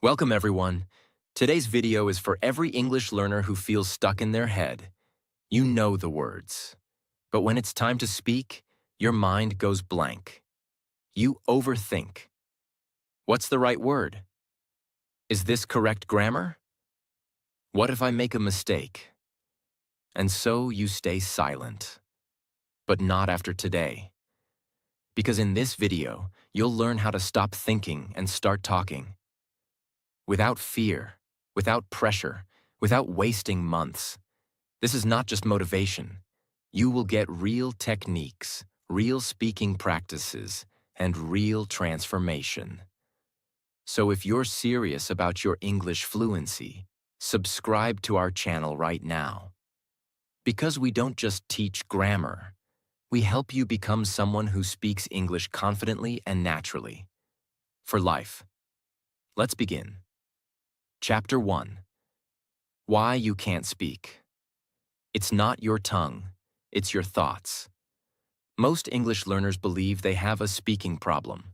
Welcome everyone. Today's video is for every English learner who feels stuck in their head. You know the words, but when it's time to speak, your mind goes blank. You overthink. What's the right word? Is this correct grammar? What if I make a mistake? And so you stay silent. But not after today. Because in this video, you'll learn how to stop thinking and start talking. Without fear, without pressure, without wasting months. This is not just motivation. You will get real techniques, real speaking practices, and real transformation. So if you're serious about your English fluency, subscribe to our channel right now. Because we don't just teach grammar, we help you become someone who speaks English confidently and naturally. For life. Let's begin. Chapter 1. Why you can't speak. It's not your tongue, it's your thoughts. Most English learners believe they have a speaking problem,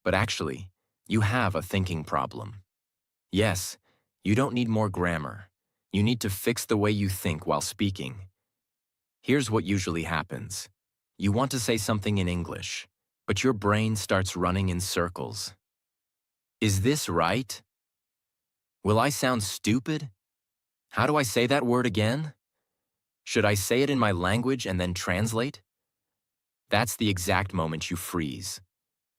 but actually, you have a thinking problem. Yes, you don't need more grammar. You need to fix the way you think while speaking. Here's what usually happens. You want to say something in English, but your brain starts running in circles. Is this right? Will I sound stupid? How do I say that word again? Should I say it in my language and then translate? That's the exact moment you freeze.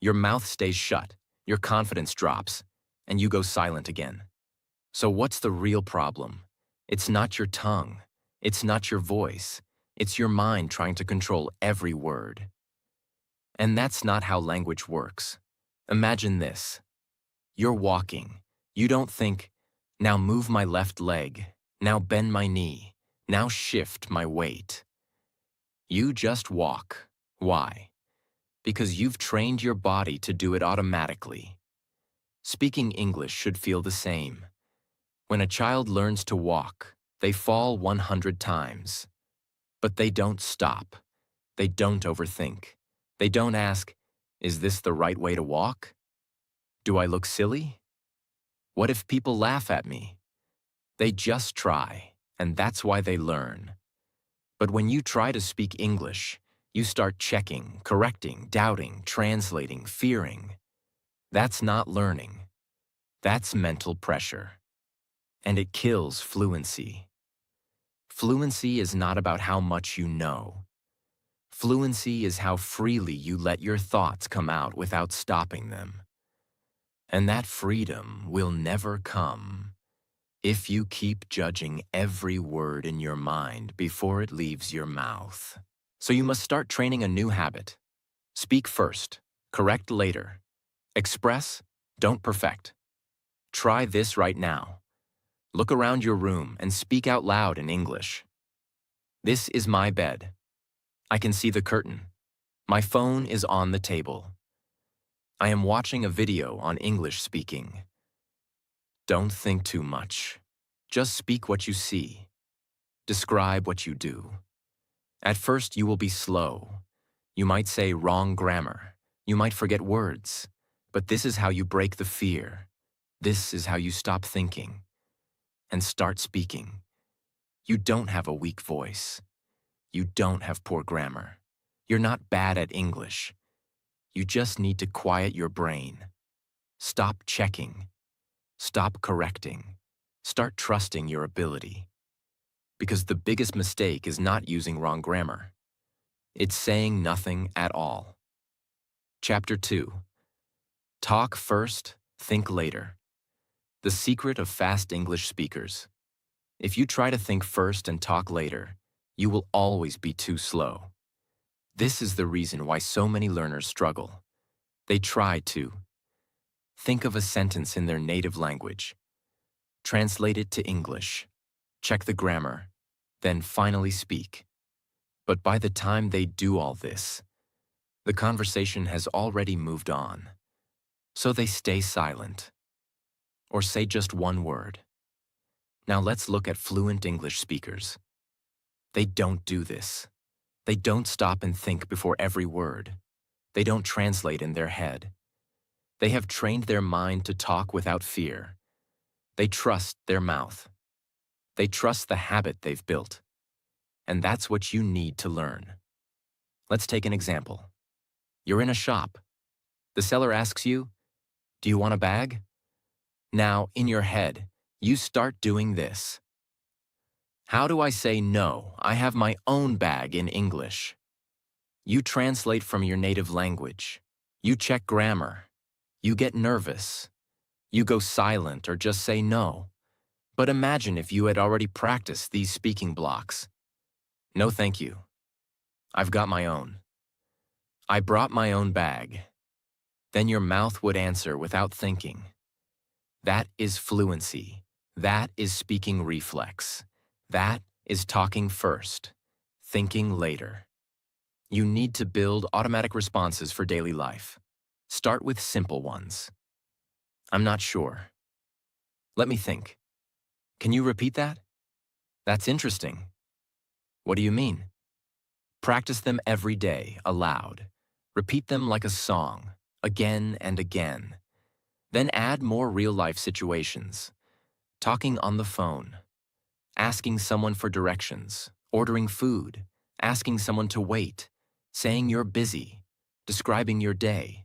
Your mouth stays shut, your confidence drops, and you go silent again. So what's the real problem? It's not your tongue. It's not your voice. It's your mind trying to control every word. And that's not how language works. Imagine this. You're walking. You don't think, now move my left leg, now bend my knee, now shift my weight. You just walk. Why? Because you've trained your body to do it automatically. Speaking English should feel the same. When a child learns to walk, they fall 100 times. But they don't stop. They don't overthink. They don't ask, is this the right way to walk? Do I look silly? What if people laugh at me? They just try, and that's why they learn. But when you try to speak English, you start checking, correcting, doubting, translating, fearing. That's not learning. That's mental pressure. And it kills fluency. Fluency is not about how much you know. Fluency is how freely you let your thoughts come out without stopping them. And that freedom will never come if you keep judging every word in your mind before it leaves your mouth. So you must start training a new habit. Speak first, correct later. Express, don't perfect. Try this right now. Look around your room and speak out loud in English. This is my bed. I can see the curtain. My phone is on the table. I am watching a video on English speaking. Don't think too much. Just speak what you see. Describe what you do. At first, you will be slow. You might say wrong grammar. You might forget words. But this is how you break the fear. This is how you stop thinking and start speaking. You don't have a weak voice. You don't have poor grammar. You're not bad at English. You just need to quiet your brain. Stop checking. Stop correcting. Start trusting your ability. Because the biggest mistake is not using wrong grammar. It's saying nothing at all. Chapter 2. Talk first, think later. The secret of fast English speakers. If you try to think first and talk later, you will always be too slow. This is the reason why so many learners struggle. They try to think of a sentence in their native language, translate it to English, check the grammar, then finally speak. But by the time they do all this, the conversation has already moved on. So they stay silent, or say just one word. Now let's look at fluent English speakers. They don't do this. They don't stop and think before every word. They don't translate in their head. They have trained their mind to talk without fear. They trust their mouth. They trust the habit they've built. And that's what you need to learn. Let's take an example. You're in a shop. The seller asks you, "Do you want a bag?" Now, in your head, you start doing this. How do I say no? I have my own bag in English. You translate from your native language. You check grammar. You get nervous. You go silent or just say no. But imagine if you had already practiced these speaking blocks. No, thank you. I've got my own. I brought my own bag. Then your mouth would answer without thinking. That is fluency. That is speaking reflex. That is talking first, thinking later. You need to build automatic responses for daily life. Start with simple ones. I'm not sure. Let me think. Can you repeat that? That's interesting. What do you mean? Practice them every day, aloud. Repeat them like a song, again and again. Then add more real-life situations. Talking on the phone. Asking someone for directions. Ordering food. Asking someone to wait. Saying you're busy. Describing your day.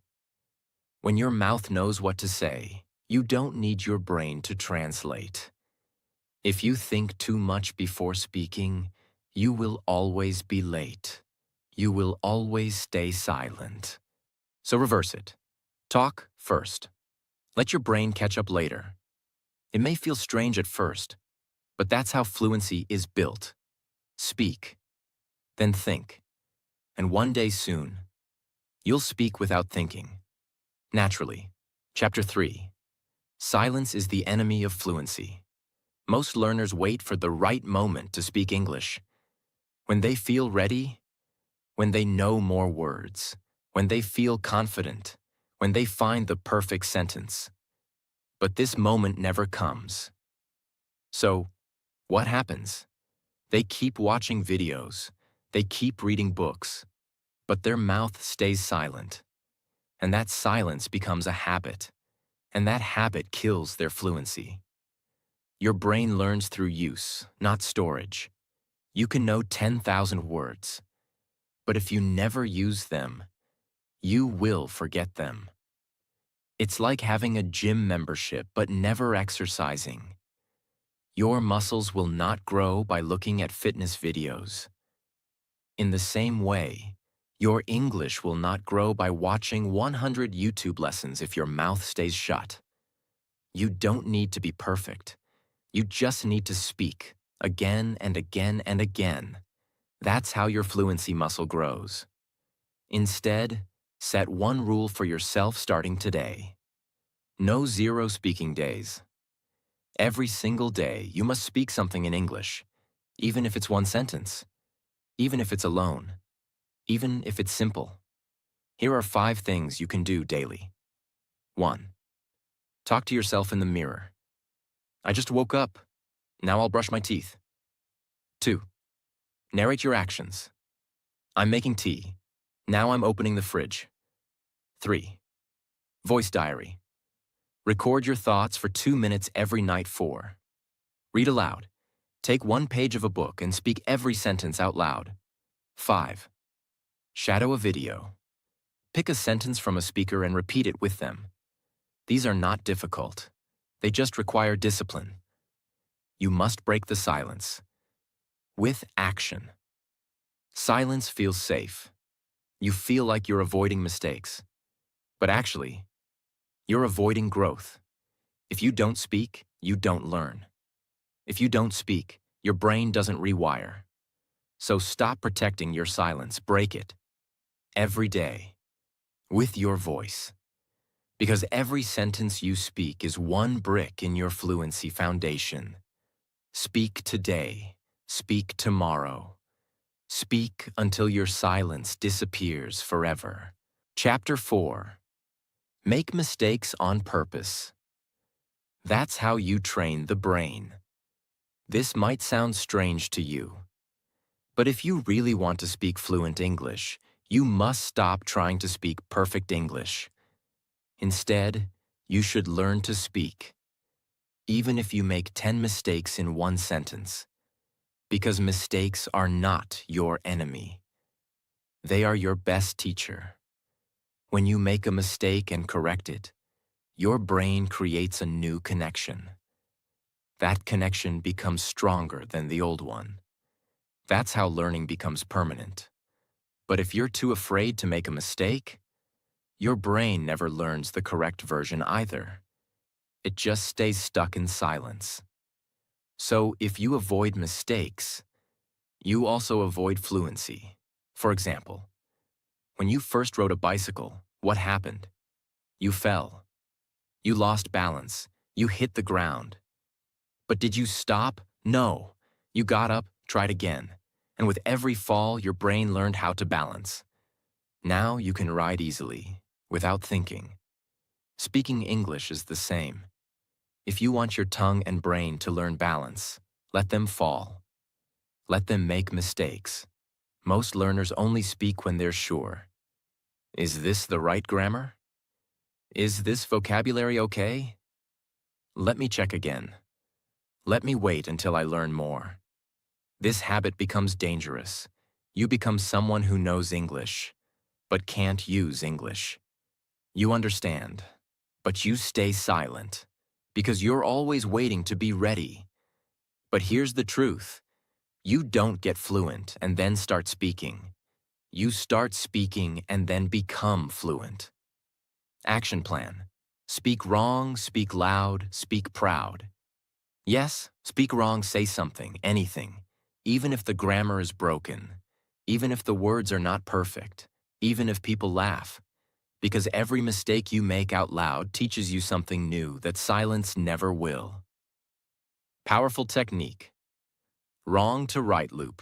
When your mouth knows what to say, you don't need your brain to translate. If you think too much before speaking, you will always be late. You will always stay silent. So reverse it. Talk first. Let your brain catch up later. It may feel strange at first, but that's how fluency is built. Speak, then think. And one day soon, you'll speak without thinking. Naturally. Chapter 3. Silence is the enemy of fluency. Most learners wait for the right moment to speak English. When they feel ready, when they know more words, when they feel confident, when they find the perfect sentence. But this moment never comes. So, what happens? They keep watching videos, they keep reading books, but their mouth stays silent. And that silence becomes a habit, and that habit kills their fluency. Your brain learns through use, not storage. You can know 10,000 words, but if you never use them, you will forget them. It's like having a gym membership but never exercising. Your muscles will not grow by looking at fitness videos. In the same way, your English will not grow by watching 100 YouTube lessons if your mouth stays shut. You don't need to be perfect. You just need to speak, again and again and again. That's how your fluency muscle grows. Instead, set one rule for yourself starting today. No 0 speaking days. Every single day, you must speak something in English, even if it's one sentence, even if it's alone, even if it's simple. Here are 5 things you can do daily. 1. Talk to yourself in the mirror. I just woke up. Now I'll brush my teeth. 2. Narrate your actions. I'm making tea. Now I'm opening the fridge. 3. Voice diary. Record your thoughts for 2 minutes every night. 4. Read aloud. Take 1 page of a book and speak every sentence out loud. 5. Shadow a video. Pick a sentence from a speaker and repeat it with them. These are not difficult. They just require discipline. You must break the silence. With action. Silence feels safe. You feel like you're avoiding mistakes. But actually, you're avoiding growth. If you don't speak, you don't learn. If you don't speak, your brain doesn't rewire. So stop protecting your silence. Break it. Every day. With your voice. Because every sentence you speak is one brick in your fluency foundation. Speak today. Speak tomorrow. Speak until your silence disappears forever. Chapter 4. Make mistakes on purpose. That's how you train the brain. This might sound strange to you, but if you really want to speak fluent English, you must stop trying to speak perfect English. Instead, you should learn to speak, even if you make 10 mistakes in one sentence, because mistakes are not your enemy. They are your best teacher. When you make a mistake and correct it, your brain creates a new connection. That connection becomes stronger than the old one. That's how learning becomes permanent. But if you're too afraid to make a mistake, your brain never learns the correct version either. It just stays stuck in silence. So if you avoid mistakes, you also avoid fluency. For example, when you first rode a bicycle, what happened? You fell. You lost balance. You hit the ground. But did you stop? No. You got up, tried again. And with every fall, your brain learned how to balance. Now you can ride easily, without thinking. Speaking English is the same. If you want your tongue and brain to learn balance, let them fall. Let them make mistakes. Most learners only speak when they're sure. Is this the right grammar? Is this vocabulary okay? Let me check again. Let me wait until I learn more. This habit becomes dangerous. You become someone who knows English, but can't use English. You understand, but you stay silent, because you're always waiting to be ready. But here's the truth. You don't get fluent and then start speaking. You start speaking and then become fluent. Action plan. Speak wrong, speak loud, speak proud. Yes, speak wrong, say something, anything. Even if the grammar is broken, even if the words are not perfect, even if people laugh. Because every mistake you make out loud teaches you something new that silence never will. Powerful technique. Wrong to right loop.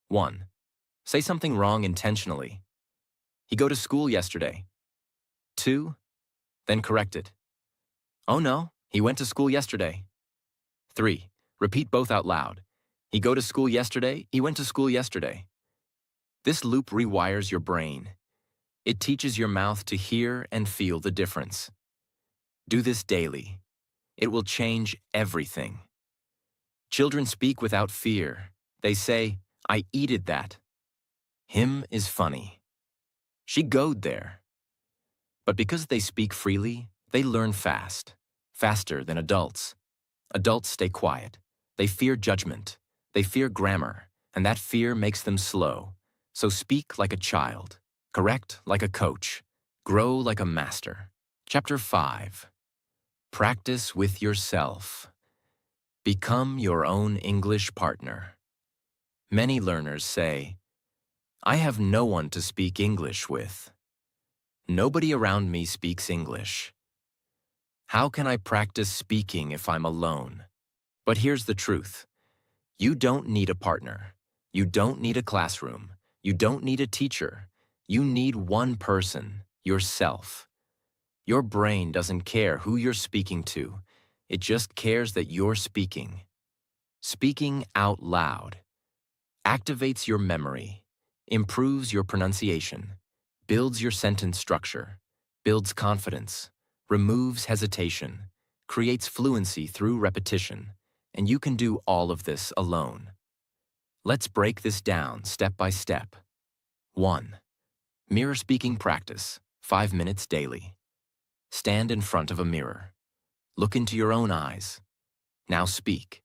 1. Say something wrong intentionally. He go to school yesterday. 2. Then correct it. Oh no, he went to school yesterday. 3. Repeat both out loud. He go to school yesterday, he went to school yesterday. This loop rewires your brain. It teaches your mouth to hear and feel the difference. Do this daily. It will change everything. Children speak without fear. They say, I eated that. Him is funny. She goed there. But because they speak freely, they learn fast, faster than adults. Adults stay quiet. They fear judgment. They fear grammar, and that fear makes them slow. So speak like a child, correct like a coach, grow like a master. Chapter 5. Practice with yourself. Become your own English partner. Many learners say, I have no one to speak English with. Nobody around me speaks English. How can I practice speaking if I'm alone? But here's the truth. You don't need a partner. You don't need a classroom. You don't need a teacher. You need one person, yourself. Your brain doesn't care who you're speaking to. It just cares that you're speaking. Speaking out loud activates your memory, improves your pronunciation, builds your sentence structure, builds confidence, removes hesitation, creates fluency through repetition, and you can do all of this alone. Let's break this down step by step. 1. Mirror speaking practice, 5 minutes daily. Stand in front of a mirror. Look into your own eyes. Now speak.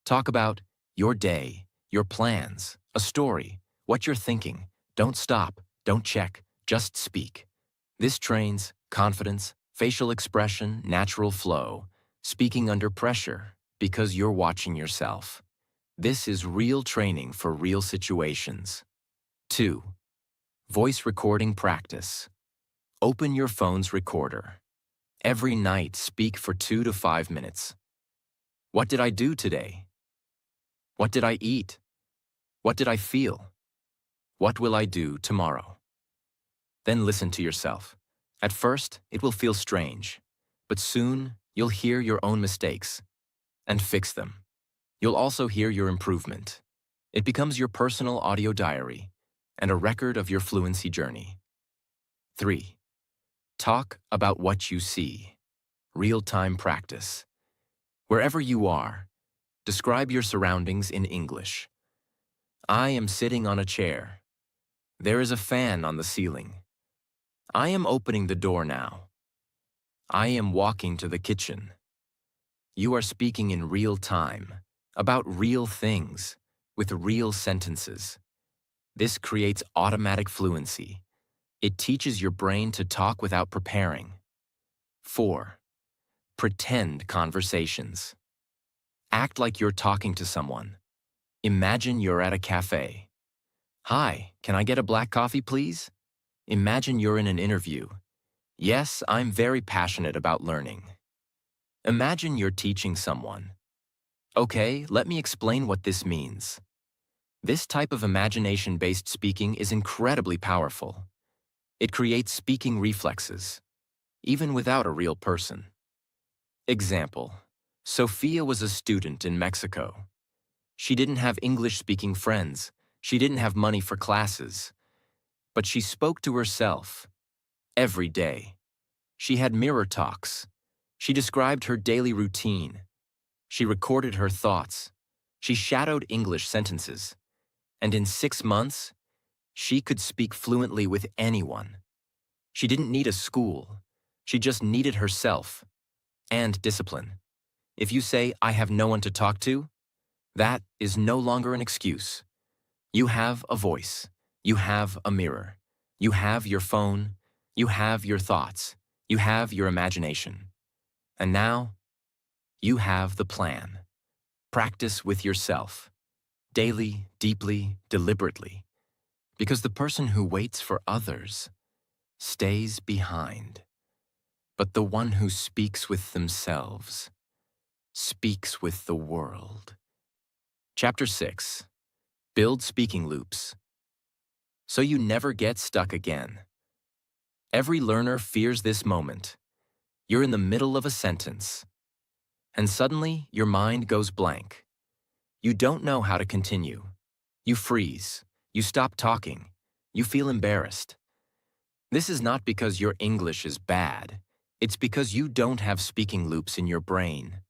Talk about your day, your plans, a story, what you're thinking. Don't stop, don't check, just speak. This trains confidence, facial expression, natural flow, speaking under pressure, because you're watching yourself. This is real training for real situations. 2. Voice recording practice. Open your phone's recorder. Every night, speak for 2 to 5 minutes. What did I do today? What did I eat? What did I feel? What will I do tomorrow? Then listen to yourself. At first, it will feel strange, but soon you'll hear your own mistakes and fix them. You'll also hear your improvement. It becomes your personal audio diary and a record of your fluency journey. 3. Talk about what you see. Real-time practice. Wherever you are, describe your surroundings in English. I am sitting on a chair. There is a fan on the ceiling. I am opening the door now. I am walking to the kitchen. You are speaking in real time, about real things, with real sentences. This creates automatic fluency. It teaches your brain to talk without preparing. 4. Pretend conversations. Act like you're talking to someone. Imagine you're at a cafe. Hi, can I get a black coffee, please? Imagine you're in an interview. Yes, I'm very passionate about learning. Imagine you're teaching someone. Okay, let me explain what this means. This type of imagination-based speaking is incredibly powerful. It creates speaking reflexes, even without a real person. Example: Sophia was a student in Mexico. She didn't have English-speaking friends. She didn't have money for classes. But she spoke to herself every day. She had mirror talks. She described her daily routine. She recorded her thoughts. She shadowed English sentences. And in 6 months, she could speak fluently with anyone. She didn't need a school. She just needed herself and discipline. If you say, I have no one to talk to, that is no longer an excuse. You have a voice. You have a mirror. You have your phone. You have your thoughts. You have your imagination. And now, you have the plan. Practice with yourself. Daily, deeply, deliberately. Because the person who waits for others stays behind. But the one who speaks with themselves speaks with the world. Chapter 6. Build speaking loops. So you never get stuck again. Every learner fears this moment. You're in the middle of a sentence, and suddenly your mind goes blank. You don't know how to continue. You freeze. You stop talking. You feel embarrassed. This is not because your English is bad. It's because you don't have speaking loops in your brain.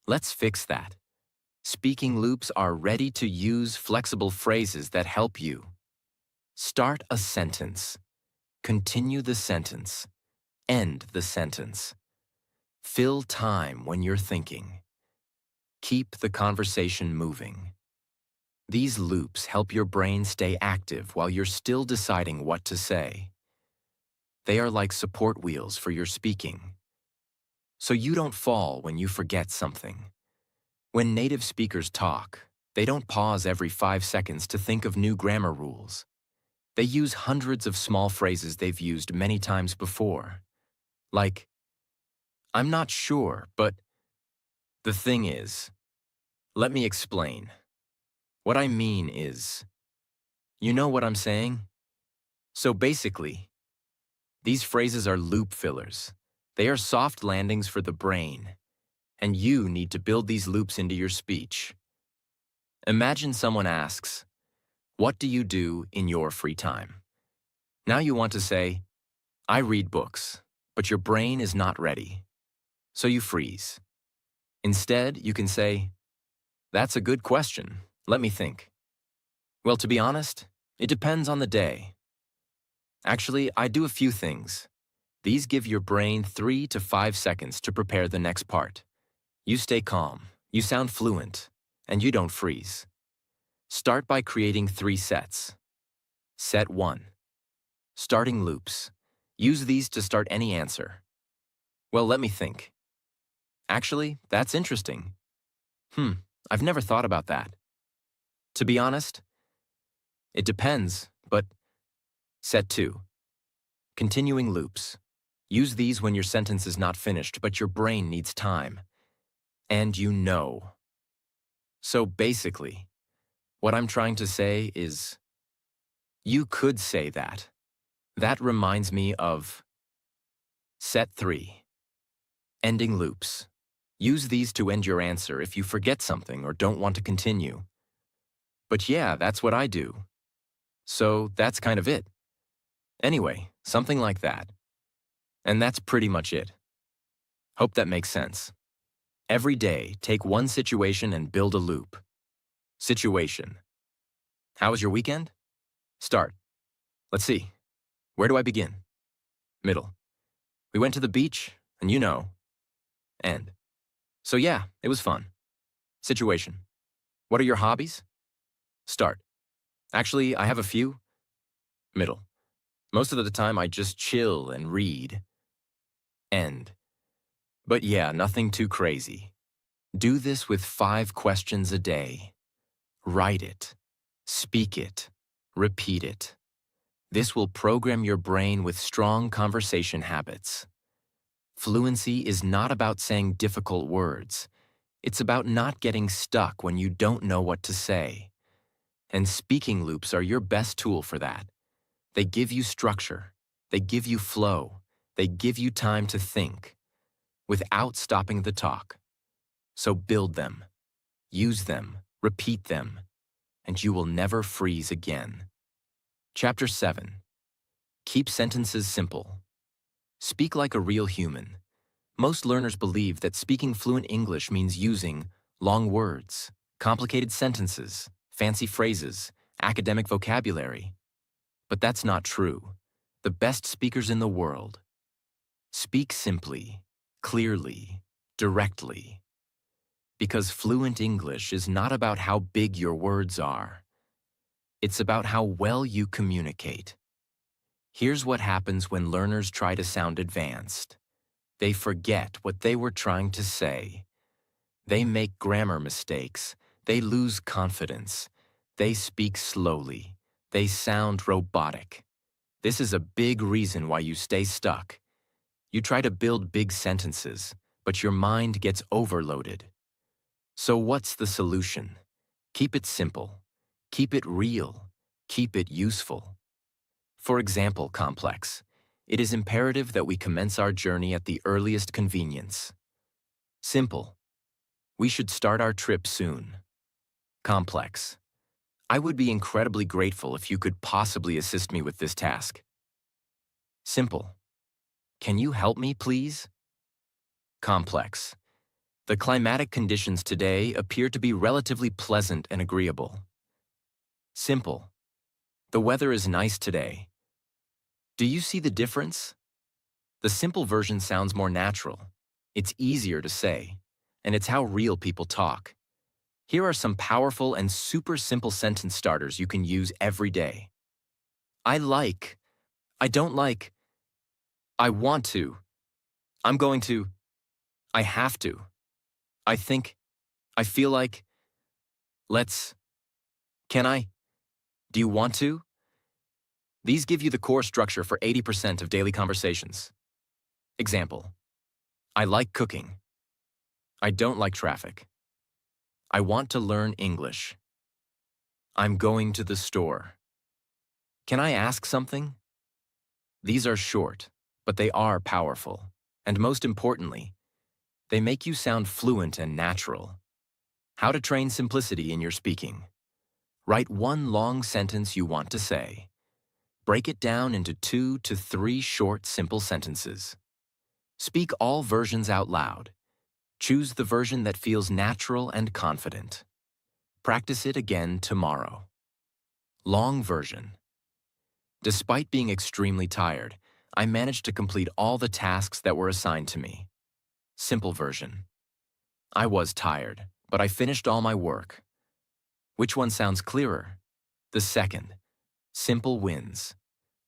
Let's fix that. Speaking loops are ready-to-use flexible phrases that help you. Start a sentence. Continue the sentence. End the sentence. Fill time when you're thinking. Keep the conversation moving. These loops help your brain stay active while you're still deciding what to say. They are like support wheels for your speaking. So you don't fall when you forget something. When native speakers talk, they don't pause every 5 seconds to think of new grammar rules. They use hundreds of small phrases they've used many times before. Like, I'm not sure, but the thing is, let me explain. What I mean is, you know what I'm saying? So basically, these phrases are loop fillers. They are soft landings for the brain, and you need to build these loops into your speech. Imagine someone asks, what do you do in your free time? Now you want to say, I read books, but your brain is not ready. So you freeze. Instead, you can say, that's a good question. Let me think. Well, to be honest, it depends on the day. Actually, I do a few things. These give your brain 3 to 5 seconds to prepare the next part. You stay calm, you sound fluent, and you don't freeze. Start by creating 3 sets. Set 1. Starting loops. Use these to start any answer. Well, let me think. Actually, that's interesting. I've never thought about that. To be honest, it depends, but set 2. Continuing loops. Use these when your sentence is not finished, but your brain needs time. And you know. So basically, what I'm trying to say is, you could say that. That reminds me of set 3. Ending loops. Use these to end your answer if you forget something or don't want to continue. But yeah, that's what I do. So that's kind of it. Anyway, something like that. And that's pretty much it. Hope that makes sense. Every day, take one situation and build a loop. Situation. How was your weekend? Start. Let's see. Where do I begin? Middle. We went to the beach, and you know. End. So yeah, it was fun. Situation. What are your hobbies? Start. Actually, I have a few. Middle. Most of the time I just chill and read. End. But yeah, nothing too crazy. Do this with 5 questions a day. Write it. Speak it. Repeat it. This will program your brain with strong conversation habits. Fluency is not about saying difficult words. It's about not getting stuck when you don't know what to say. And speaking loops are your best tool for that. They give you structure. They give you flow. They give you time to think without stopping the talk. So build them, use them, repeat them, and you will never freeze again. Chapter 7. Keep sentences simple. Speak like a real human. Most learners believe that speaking fluent English means using long words, complicated sentences, fancy phrases, academic vocabulary. But that's not true. The best speakers in the world speak simply, clearly, directly. Because fluent English is not about how big your words are. It's about how well you communicate. Here's what happens when learners try to sound advanced. They forget what they were trying to say. They make grammar mistakes. They lose confidence. They speak slowly. They sound robotic. This is a big reason why you stay stuck. You try to build big sentences, but your mind gets overloaded. So what's the solution? Keep it simple. Keep it real. Keep it useful. For example, complex. It is imperative that we commence our journey at the earliest convenience. Simple. We should start our trip soon. Complex. I would be incredibly grateful if you could possibly assist me with this task. Simple. Can you help me, please? Complex. The climatic conditions today appear to be relatively pleasant and agreeable. Simple. The weather is nice today. Do you see the difference? The simple version sounds more natural. It's easier to say, and it's how real people talk. Here are some powerful and super simple sentence starters you can use every day. I like. I don't like. I want to. I'm going to. I have to. I think. I feel like. Let's. Can I? Do you want to? These give you the core structure for 80% of daily conversations. Example. I like cooking. I don't like traffic. I want to learn English. I'm going to the store. Can I ask something? These are short, but they are powerful. And most importantly, they make you sound fluent and natural. How to train simplicity in your speaking. Write one long sentence you want to say. Break it down into 2 to 3 short, simple sentences. Speak all versions out loud. Choose the version that feels natural and confident. Practice it again tomorrow. Long version. Despite being extremely tired, I managed to complete all the tasks that were assigned to me. Simple version. I was tired, but I finished all my work. Which one sounds clearer? The second. Simple wins.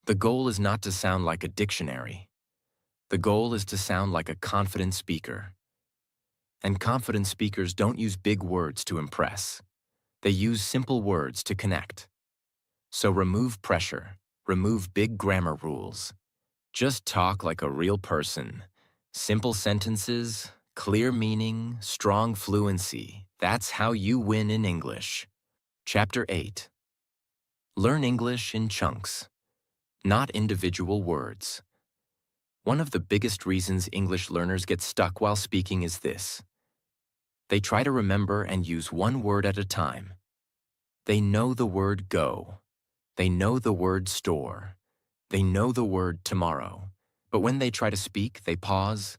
The goal is not to sound like a dictionary. The goal is to sound like a confident speaker. And confident speakers don't use big words to impress. They use simple words to connect. So remove pressure. Remove big grammar rules. Just talk like a real person. Simple sentences, clear meaning, strong fluency. That's how you win in English. Chapter 8. Learn English in chunks, not individual words. One of the biggest reasons English learners get stuck while speaking is this. They try to remember and use one word at a time. They know the word go. They know the word store. They know the word tomorrow. But when they try to speak, they pause,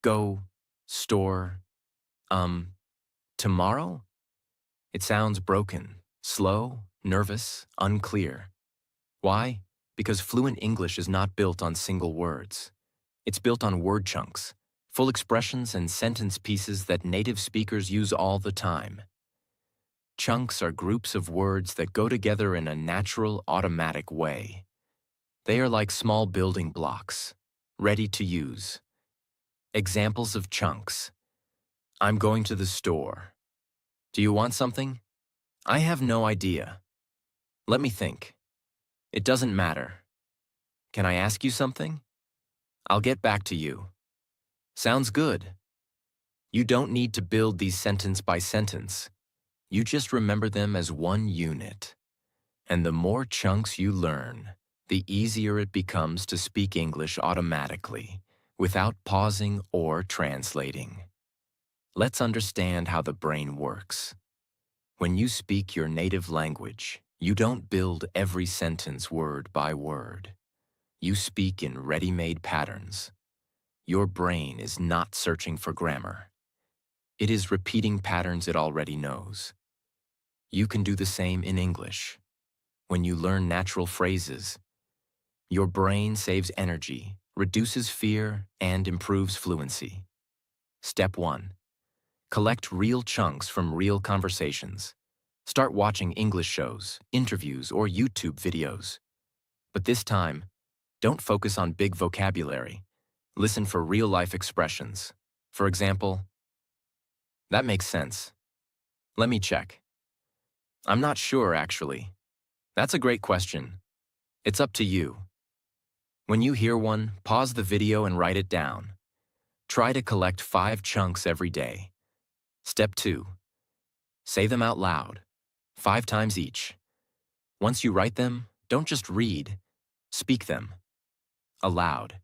go, store, um, tomorrow? It sounds broken, slow, nervous, unclear. Why? Because fluent English is not built on single words. It's built on word chunks, full expressions and sentence pieces that native speakers use all the time. Chunks are groups of words that go together in a natural, automatic way. They are like small building blocks, ready to use. Examples of chunks. I'm going to the store. Do you want something? I have no idea. Let me think. It doesn't matter. Can I ask you something? I'll get back to you. Sounds good. You don't need to build these sentence by sentence. You just remember them as one unit. And the more chunks you learn, the easier it becomes to speak English automatically, without pausing or translating. Let's understand how the brain works. When you speak your native language, you don't build every sentence word by word. You speak in ready-made patterns. Your brain is not searching for grammar. It is repeating patterns it already knows. You can do the same in English. When you learn natural phrases, your brain saves energy, reduces fear, and improves fluency. Step 1. Collect real chunks from real conversations. Start watching English shows, interviews, or YouTube videos. But this time, don't focus on big vocabulary. Listen for real-life expressions. For example, that makes sense. Let me check. I'm not sure, actually. That's a great question. It's up to you. When you hear one, pause the video and write it down. Try to collect 5 chunks every day. Step 2. Say them out loud, 5 times each. Once you write them, don't just read, speak them. Aloud.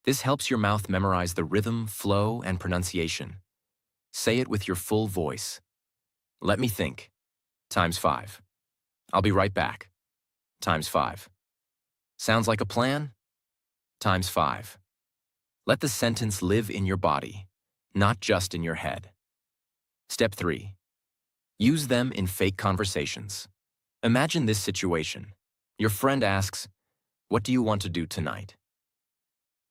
This helps your mouth memorize the rhythm, flow, and pronunciation. Say it with your full voice. Let me think. Times 5. I'll be right back. Times 5. Sounds like a plan? Times 5. Let the sentence live in your body, not just in your head. Step 3. Use them in fake conversations. Imagine this situation. Your friend asks, "What do you want to do tonight?"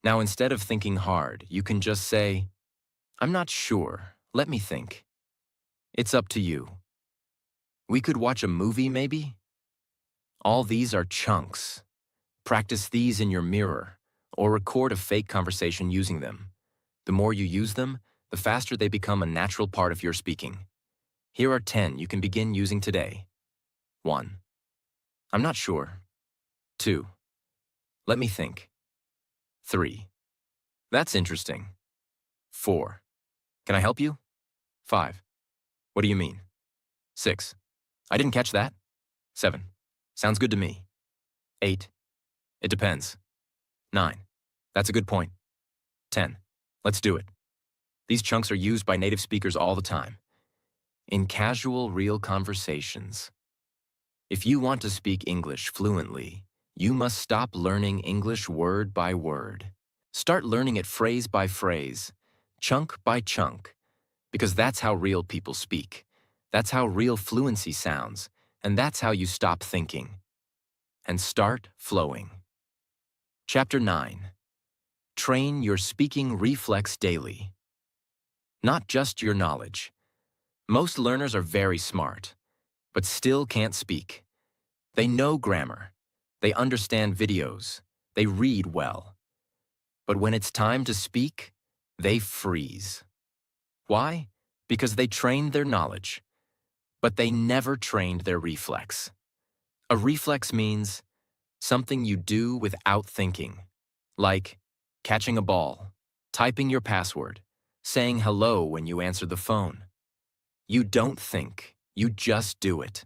Now, instead of thinking hard, you can just say, "I'm not sure. Let me think." It's up to you. We could watch a movie, maybe? All these are chunks. Practice these in your mirror, or record a fake conversation using them. The more you use them, the faster they become a natural part of your speaking. Here are 10 you can begin using today. 1. I'm not sure. 2. Let me think. 3. That's interesting. 4. Can I help you? 5. What do you mean? 6. I didn't catch that. 7. Sounds good to me. 8. It depends. 9. That's a good point. 10. Let's do it. These chunks are used by native speakers all the time. In casual, real conversations. If you want to speak English fluently, you must stop learning English word by word. Start learning it phrase by phrase, chunk by chunk, because that's how real people speak. That's how real fluency sounds, and that's how you stop thinking. And start flowing. Chapter 9. Train your speaking reflex daily. Not just your knowledge. Most learners are very smart, but still can't speak. They know grammar. They understand videos. They read well. But when it's time to speak, they freeze. Why? Because they trained their knowledge, but they never trained their reflex. A reflex means something you do without thinking, like catching a ball, typing your password, saying hello when you answer the phone. You don't think, you just do it.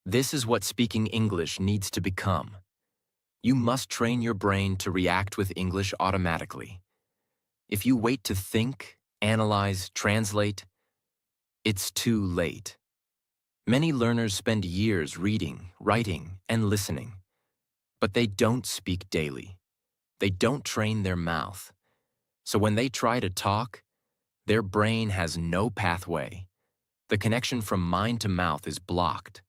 This is what speaking English needs to become. You must train your brain to react with English automatically. If you wait to think, analyze, translate, it's too late. Many learners spend years reading, writing, and listening, but they don't speak daily. They don't train their mouth. So when they try to talk, their brain has no pathway. The connection from mind to mouth is blocked.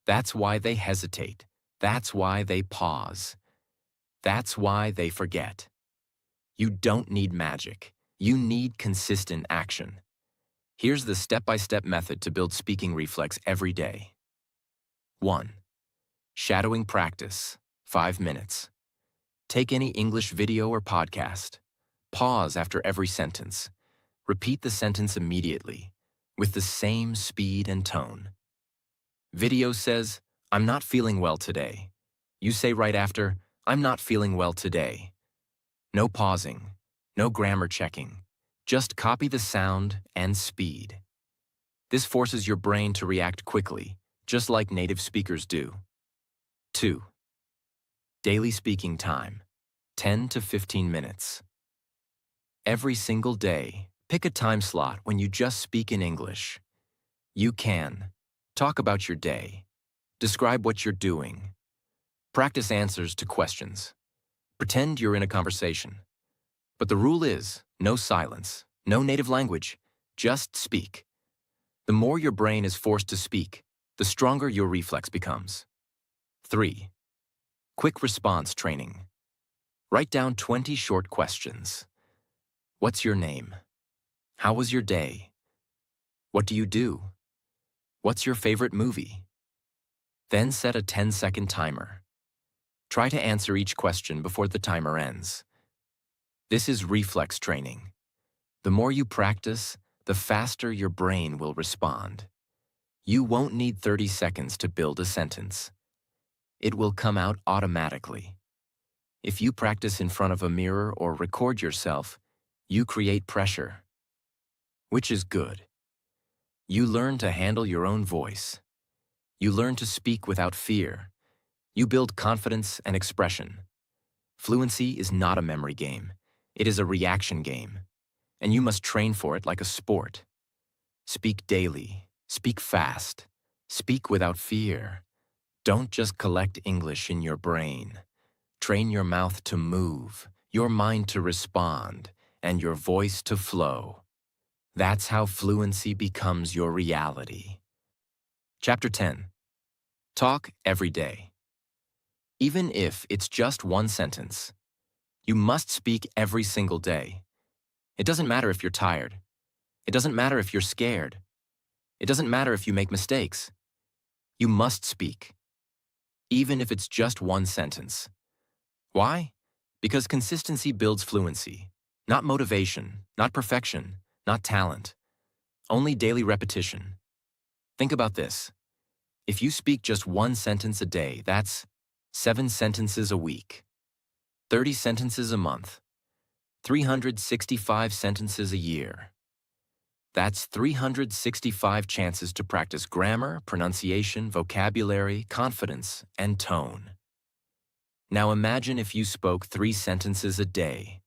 That's why they hesitate. That's why they pause. That's why they forget. You don't need magic. You need consistent action. Here's the step-by-step method to build speaking reflex every day. 1. Shadowing practice, 5 minutes. Take any English video or podcast. Pause after every sentence. Repeat the sentence immediately, with the same speed and tone. Video says, "I'm not feeling well today." You say right after, "I'm not feeling well today." No pausing, no grammar checking. Just copy the sound and speed. This forces your brain to react quickly, just like native speakers do. 2. Daily speaking time, 10 to 15 minutes. Every single day, pick a time slot when you just speak in English. You can talk about your day, describe what you're doing, practice answers to questions, pretend you're in a conversation. But the rule is, no silence, no native language, just speak. The more your brain is forced to speak, the stronger your reflex becomes. 3. Quick response training. Write down 20 short questions. What's your name? How was your day? What do you do? What's your favorite movie? Then set a 10-second timer. Try to answer each question before the timer ends. This is reflex training. The more you practice, the faster your brain will respond. You won't need 30 seconds to build a sentence. It will come out automatically. If you practice in front of a mirror or record yourself, you create pressure, which is good. You learn to handle your own voice. You learn to speak without fear. You build confidence and expression. Fluency is not a memory game. It is a reaction game, and you must train for it like a sport. Speak daily. Speak fast. Speak without fear. Don't just collect English in your brain. Train your mouth to move, your mind to respond, and your voice to flow. That's how fluency becomes your reality. Chapter 10. Talk every day. Even if it's just one sentence, you must speak every single day. It doesn't matter if you're tired. It doesn't matter if you're scared. It doesn't matter if you make mistakes. You must speak, even if it's just one sentence. Why? Because consistency builds fluency, not motivation, not perfection, not talent, only daily repetition. Think about this. If you speak just one sentence a day, that's 7 sentences a week, 30 sentences a month, 365 sentences a year. That's 365 chances to practice grammar, pronunciation, vocabulary, confidence, and tone. Now imagine if you spoke 3 sentences a day.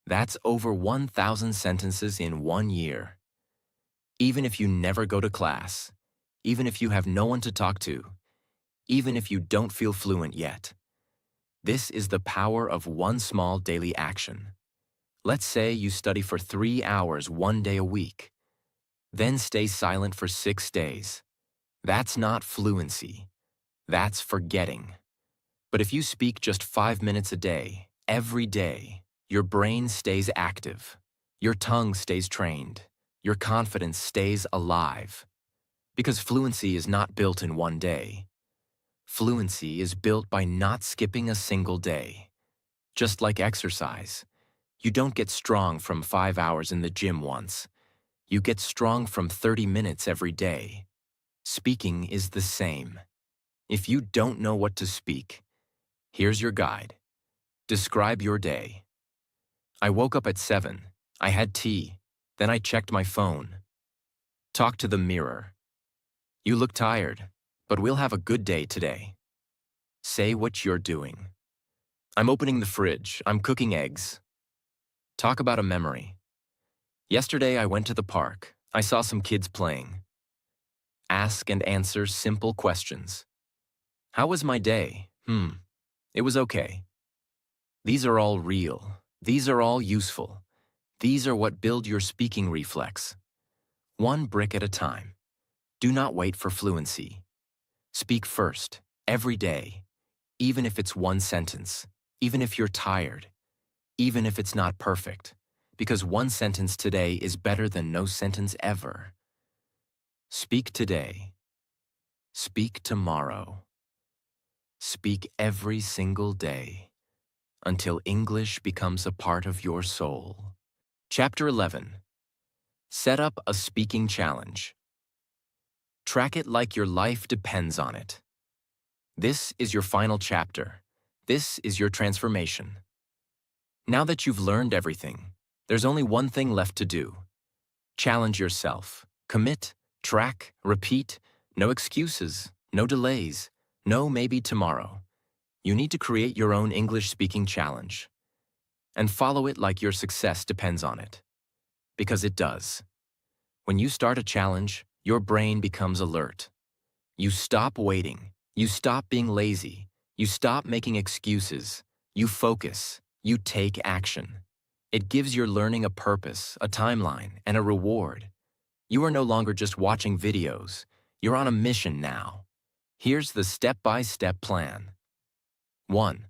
That's over 1,000 sentences in 1 year. Even if you never go to class, even if you have no one to talk to, even if you don't feel fluent yet. This is the power of one small daily action. Let's say you study for 3 hours 1 day a week. Then stay silent for 6 days. That's not fluency. That's forgetting. But if you speak just 5 minutes a day, every day, your brain stays active. Your tongue stays trained. Your confidence stays alive. Because fluency is not built in 1 day. Fluency is built by not skipping a single day. Just like exercise, you don't get strong from 5 hours in the gym once. You get strong from 30 minutes every day. Speaking is the same. If you don't know what to speak, here's your guide. Describe your day. I woke up at 7. I had tea. Then I checked my phone. Talk to the mirror. You look tired, but we'll have a good day today. Say what you're doing. I'm opening the fridge. I'm cooking eggs. Talk about a memory. Yesterday I went to the park. I saw some kids playing. Ask and answer simple questions. How was my day? It was okay. These are all real. These are all useful. These are what build your speaking reflex. One brick at a time. Do not wait for fluency. Speak first, every day, even if it's one sentence, even if you're tired, even if it's not perfect, because one sentence today is better than no sentence ever. Speak today. Speak tomorrow. Speak every single day until English becomes a part of your soul. Chapter 11. Set up a speaking challenge. Track it like your life depends on it. This is your final chapter. This is your transformation. Now that you've learned everything, there's only one thing left to do. Challenge yourself. Commit, track, repeat. No excuses, no delays, no maybe tomorrow. You need to create your own English speaking challenge. And follow it like your success depends on it. Because it does. When you start a challenge, your brain becomes alert. You stop waiting. You stop being lazy. You stop making excuses. You focus. You take action. It gives your learning a purpose, a timeline, and a reward. You are no longer just watching videos. You're on a mission now. Here's the step-by-step plan. 1.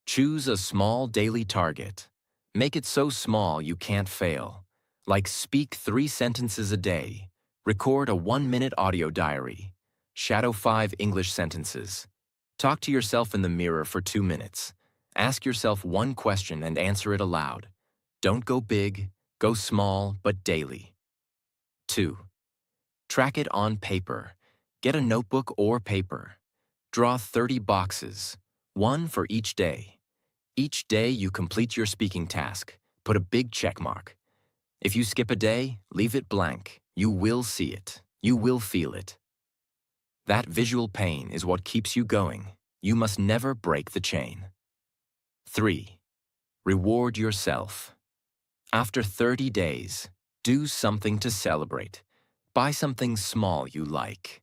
Choose a small daily target. Make it so small you can't fail. Like speak 3 sentences a day. Record a 1-minute audio diary. Shadow 5 English sentences. Talk to yourself in the mirror for 2 minutes. Ask yourself one question and answer it aloud. Don't go big, go small, but daily. 2. Track it on paper. Get a notebook or paper. Draw 30 boxes, 1 for each day. Each day you complete your speaking task. Put a big check mark. If you skip a day, leave it blank. You will see it. You will feel it. That visual pain is what keeps you going. You must never break the chain. 3. Reward yourself. After 30 days, do something to celebrate. Buy something small you like.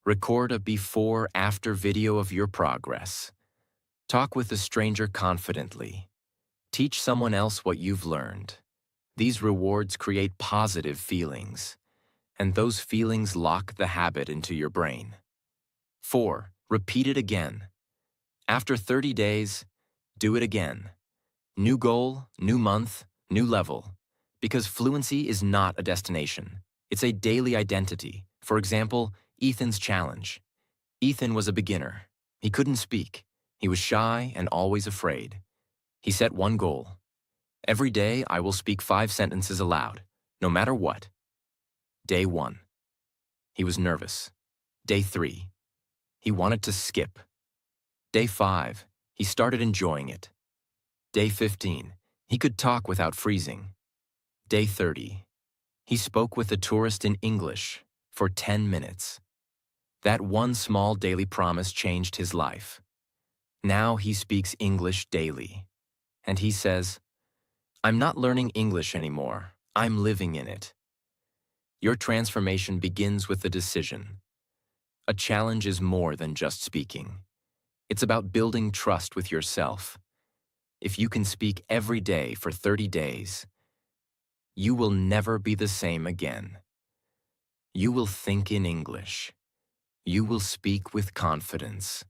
Record a before-after video of your progress. Talk with a stranger confidently. Teach someone else what you've learned. These rewards create positive feelings, and those feelings lock the habit into your brain. 4. Repeat it again. After 30 days, do it again. New goal, new month, new level. Because fluency is not a destination. It's a daily identity. For example, Ethan's challenge. Ethan was a beginner. He couldn't speak. He was shy and always afraid. He set one goal. Every day I will speak 5 sentences aloud, no matter what. Day 1. He was nervous. Day 3. He wanted to skip. Day 5. He started enjoying it. Day 15. He could talk without freezing. Day 30. He spoke with a tourist in English for 10 minutes. That one small daily promise changed his life. Now he speaks English daily. And he says, I'm not learning English anymore. I'm living in it. Your transformation begins with a decision. A challenge is more than just speaking. It's about building trust with yourself. If you can speak every day for 30 days, you will never be the same again. You will think in English. You will speak with confidence.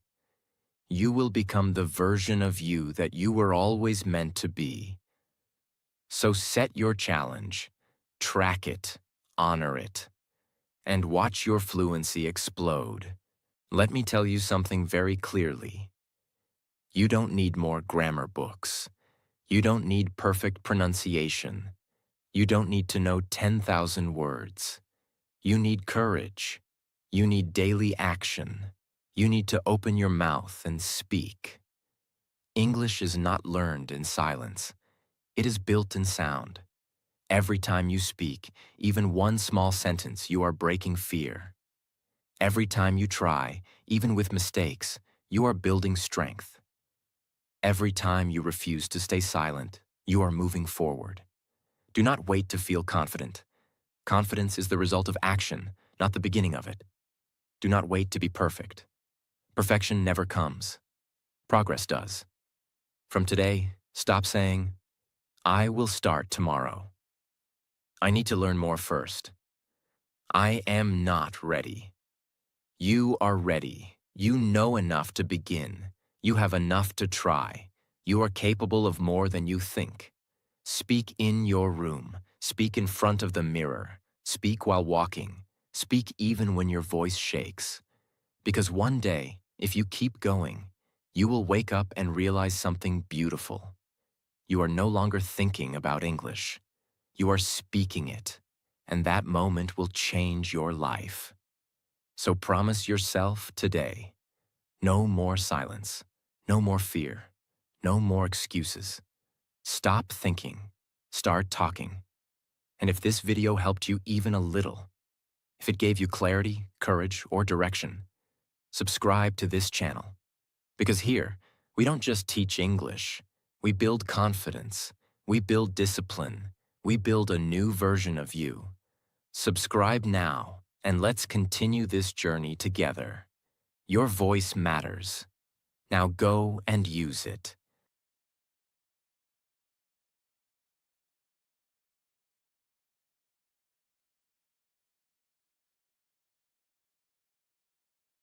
You will become the version of you that you were always meant to be. So set your challenge, track it, honor it, and watch your fluency explode. Let me tell you something very clearly. You don't need more grammar books. You don't need perfect pronunciation. You don't need to know 10,000 words. You need courage. You need daily action. You need to open your mouth and speak. English is not learned in silence. It is built in sound. Every time you speak, even one small sentence, you are breaking fear. Every time you try, even with mistakes, you are building strength. Every time you refuse to stay silent, you are moving forward. Do not wait to feel confident. Confidence is the result of action, not the beginning of it. Do not wait to be perfect. Perfection never comes. Progress does. From today, stop saying, I will start tomorrow. I need to learn more first. I am not ready. You are ready. You know enough to begin. You have enough to try. You are capable of more than you think. Speak in your room. Speak in front of the mirror. Speak while walking. Speak even when your voice shakes. Because one day, if you keep going, you will wake up and realize something beautiful. You are no longer thinking about English. You are speaking it, and that moment will change your life. So promise yourself today, no more silence, no more fear, no more excuses. Stop thinking, start talking. And if this video helped you even a little, if it gave you clarity, courage, or direction, subscribe to this channel. Because here, we don't just teach English, we build confidence, we build discipline, we build a new version of you. Subscribe now, and let's continue this journey together. Your voice matters. Now go and use it.